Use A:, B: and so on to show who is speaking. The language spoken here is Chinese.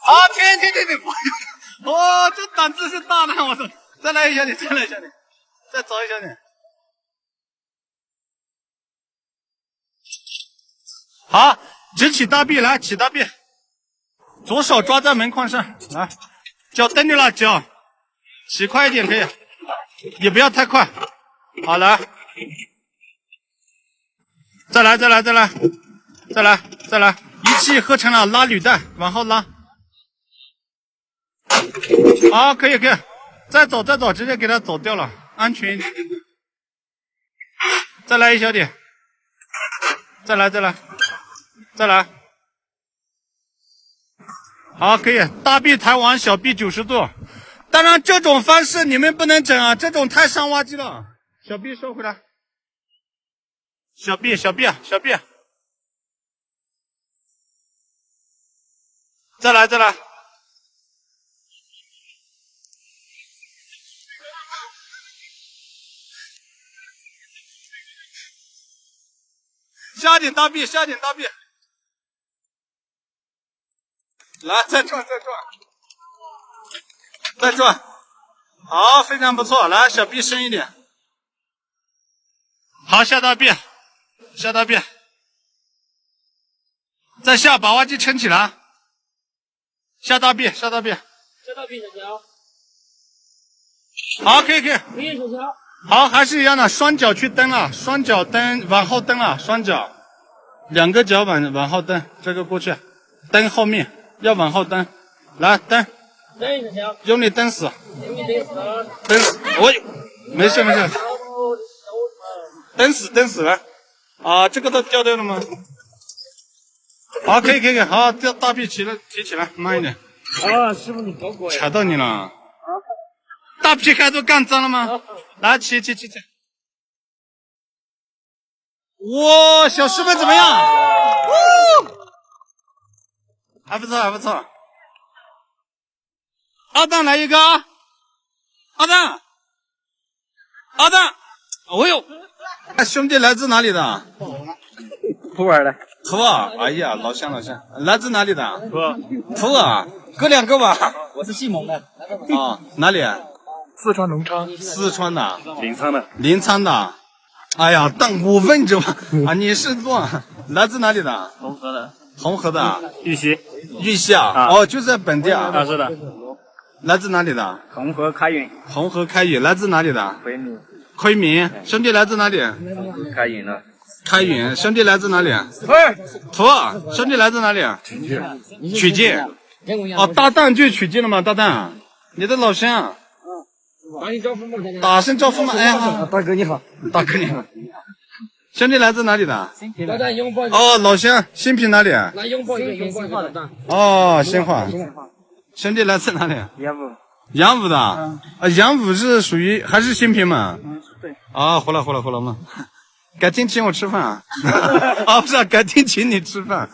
A: 好，停！哦，这胆子是大的，我操！再来一小点，再早一小点。好，直起大臂，来起大臂，左手抓在门框上，来，脚蹬着了，脚起快一点可以，也不要太快。好，来，再来，一气呵成了，拉履带，往后拉。好，可以，再走，直接给他走掉了，安全一点。再来一小点，再来。好，可以，大臂抬完，小臂90度。当然，这种方式你们不能整啊，这种太伤挖肌了。小臂收回来，小臂。再来。下点大臂，来，再转，好，非常不错，来，小臂深一点，好，下大臂，再下，把挖肌撑起来，下大臂，小乔，好，可以，好，还是一样的，双脚去蹬啊，双脚蹬，往后蹬啊，双脚，2个脚往后蹬，这个过去，蹬后面，要往后蹬，来蹬，用力蹬死，没事，蹬死来，啊，这个都掉掉了吗？好，可以，好，大臂提起来，慢一点。
B: 啊，师傅你搞鬼！
A: 踩到你了。大劈开都干脏了吗？来，起！哇，小师妹怎么样？还不错。阿蛋来一个，阿蛋，哦呦，兄弟来自哪里的？
B: 普洱的。
A: 普洱，哎呀，老乡，来自哪里的？普洱，哥2个吧。
B: 我是西蒙的。
A: 啊，哪里？
B: 四川隆昌。
A: 四川的。
B: 临沧的。
A: 哎呀，但我问着吧，啊，你是做来自哪里的？红河的。
B: 玉溪
A: 啊。哦，就在本地啊。
B: 啊，是的。
A: 来自哪里的？
B: 红河开允。
A: 来自哪里的？昆明。兄弟来自哪里？开允。兄弟来自哪里？普洱。兄弟来自哪里？曲靖。哦，大蛋就曲靖了吗？大蛋，你的老乡。打声招呼嘛。哎呀，
B: 大哥你好。
A: 兄弟来自哪里的？哦，老乡，新平哪里？
B: 来拥抱的。
A: 哦，新化。兄弟来自哪里？杨武的。啊，杨武是属于还是新平嘛？
B: 对。
A: 啊，回来嘛。改天请我吃饭啊！啊，不是，改天请你吃饭。